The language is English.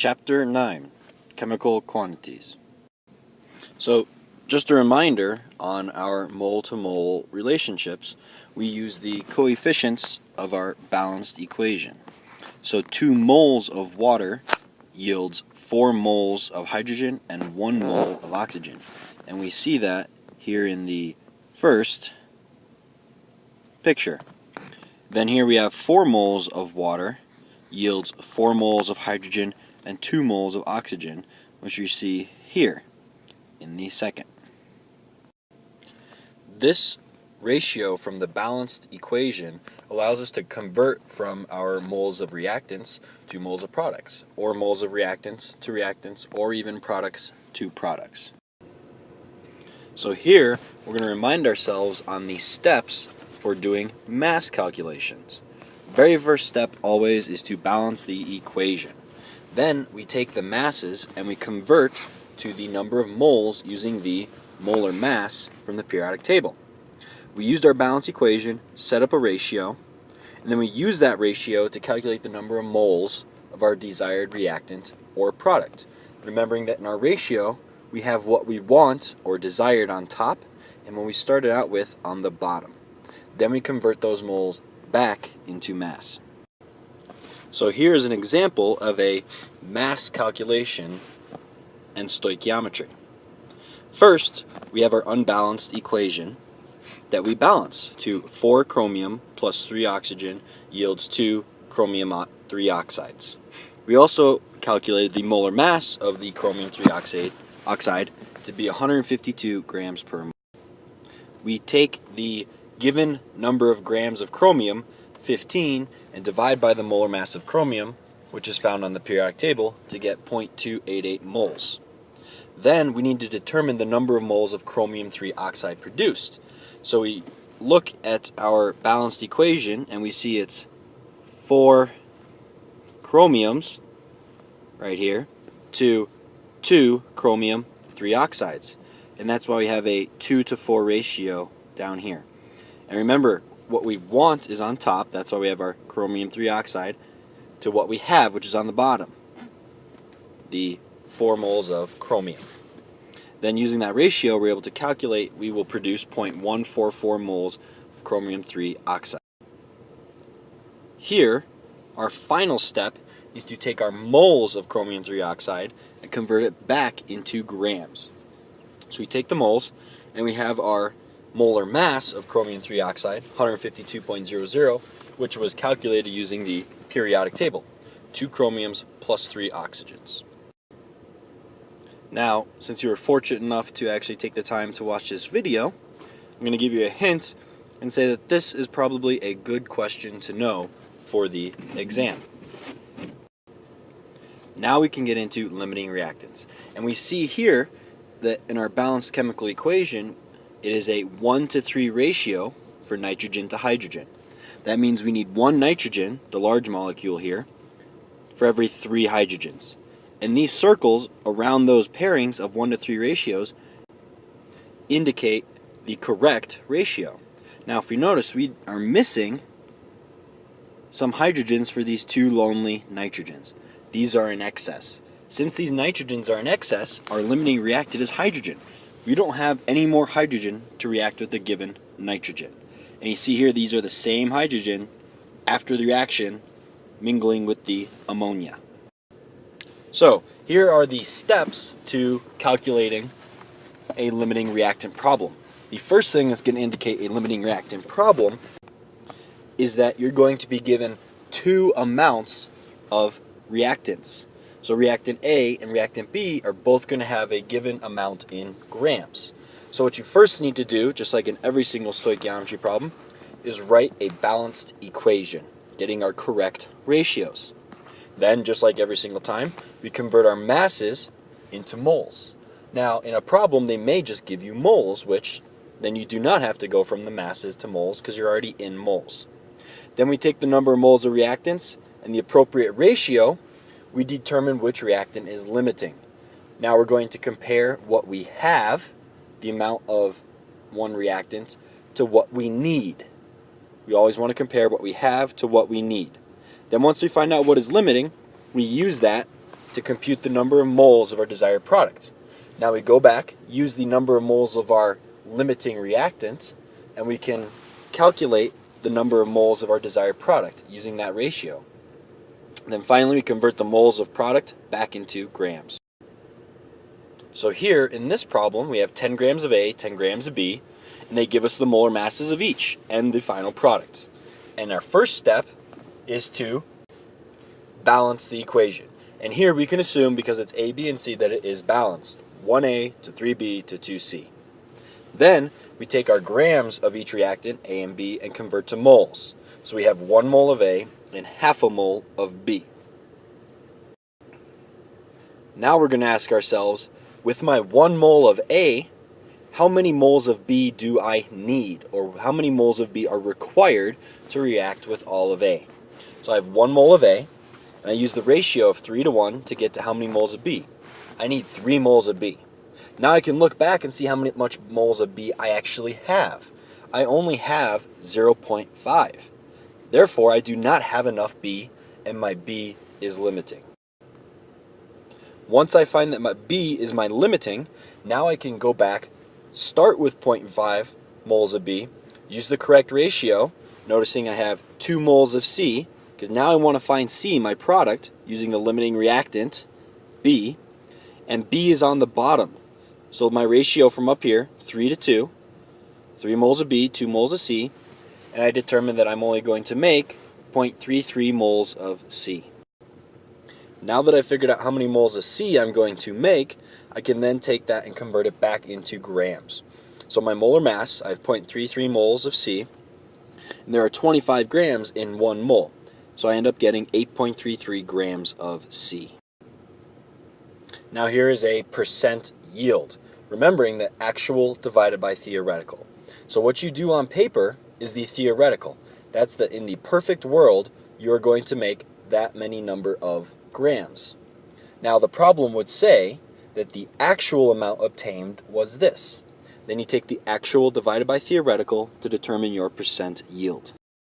Chapter 9, Chemical Quantities. So, just a reminder on our mole-to-mole relationships, we use the coefficients of our balanced equation. So 2 moles of water yields 4 moles of hydrogen and 1 mole of oxygen. And we see that here in the first picture. Then here we have 4 moles of water yields 4 moles of hydrogen and 2 moles of oxygen, which you see here in the second. This ratio from the balanced equation allows us to convert from our moles of reactants to moles of products, or moles of reactants, or even products to products. So here we're going to remind ourselves on the steps for doing mass calculations. Very first step always is to balance the equation. Then we take the masses and we convert to the number of moles using the molar mass from the periodic table. We used our balance equation, set up a ratio, and then we use that ratio to calculate the number of moles of our desired reactant or product. Remembering that in our ratio, we have what we want or desired on top, and what we started out with on the bottom. Then we convert those moles back into mass. So here's an example of a mass calculation and stoichiometry. First, we have our unbalanced equation that we balance to 4 chromium plus 3 oxygen yields 2 chromium 3 oxides. We also calculated the molar mass of the chromium 3 oxide to be 152 grams per mole. We take the given number of grams of chromium, 15, and divide by the molar mass of chromium, which is found on the periodic table, to get 0.288 moles. Then we need to determine the number of moles of chromium 3 oxide produced. So we look at our balanced equation and we see it's 4 chromiums right here to 2 chromium 3 oxides. And that's why we have a 2-to-4 ratio down here. And remember, what we want is on top, that's why we have our chromium 3 oxide, to what we have, which is on the bottom, the 4 moles of chromium. Then using that ratio, we're able to calculate we will produce 0.144 moles of chromium 3 oxide. Here, our final step is to take our moles of chromium 3 oxide and convert it back into grams. So we take the moles, and we have our molar mass of chromium 3 oxide, 152.00, which was calculated using the periodic table, 2 chromiums plus 3 oxygens. Now, since you were fortunate enough to actually take the time to watch this video, I'm going to give you a hint and say that this is probably a good question to know for the exam. Now we can get into limiting reactants. And we see here that in our balanced chemical equation, it is a 1-to-3 ratio for nitrogen to hydrogen. That means we need 1 nitrogen, the large molecule here, for every 3 hydrogens. And these circles around those pairings of 1-to-3 ratios indicate the correct ratio. Now if you notice, we are missing some hydrogens for these 2 lonely nitrogens. These are in excess. Since these nitrogens are in excess, our limiting reactant is hydrogen. We don't have any more hydrogen to react with a given nitrogen. And you see here, these are the same hydrogen after the reaction mingling with the ammonia. So here are the steps to calculating a limiting reactant problem. The first thing that's going to indicate a limiting reactant problem is that you're going to be given 2 amounts of reactants. So reactant A and reactant B are both going to have a given amount in grams. So what you first need to do, just like in every single stoichiometry problem, is write a balanced equation, getting our correct ratios. Then, just like every single time, we convert our masses into moles. Now, in a problem, they may just give you moles, which then you do not have to go from the masses to moles because you're already in moles. Then we take the number of moles of reactants and the appropriate ratio, we determine which reactant is limiting. Now we're going to compare what we have, the amount of one reactant, to what we need. We always want to compare what we have to what we need. Then once we find out what is limiting, we use that to compute the number of moles of our desired product. Now we go back, use the number of moles of our limiting reactant, and we can calculate the number of moles of our desired product using that ratio. And then finally we convert the moles of product back into grams. So here in this problem we have 10 grams of A, 10 grams of B, and they give us the molar masses of each and the final product. And our first step is to balance the equation. And here we can assume, because it's A, B, and C, that it is balanced. 1A to 3B to 2C. Then we take our grams of each reactant, A and B, and convert to moles. So we have 1 mole of A and half a mole of B. Now we're going to ask ourselves, with my 1 mole of A, how many moles of B do I need? Or how many moles of B are required to react with all of A? So I have 1 mole of A, and I use the ratio of 3 to 1 to get to how many moles of B. I need 3 moles of B. Now I can look back and see how much moles of B I actually have. I only have 0.5. Therefore, I do not have enough B, and my B is limiting. Once I find that my B is my limiting, now I can go back, start with 0.5 moles of B, use the correct ratio, noticing I have 2 moles of C, because now I want to find C, my product, using the limiting reactant, B, and B is on the bottom. So my ratio from up here, 3 to 2, 3 moles of B, 2 moles of C, and I determine that I'm only going to make 0.33 moles of C. Now that I've figured out how many moles of C I'm going to make, I can then take that and convert it back into grams. So my molar mass, I have 0.33 moles of C, and there are 25 grams in 1 mole. So I end up getting 8.33 grams of C. Now here is a percent yield, remembering that actual divided by theoretical. So what you do on paper is the theoretical. That's that in the perfect world, you are going to make that many number of grams. Now the problem would say that the actual amount obtained was this. Then you take the actual divided by theoretical to determine your percent yield.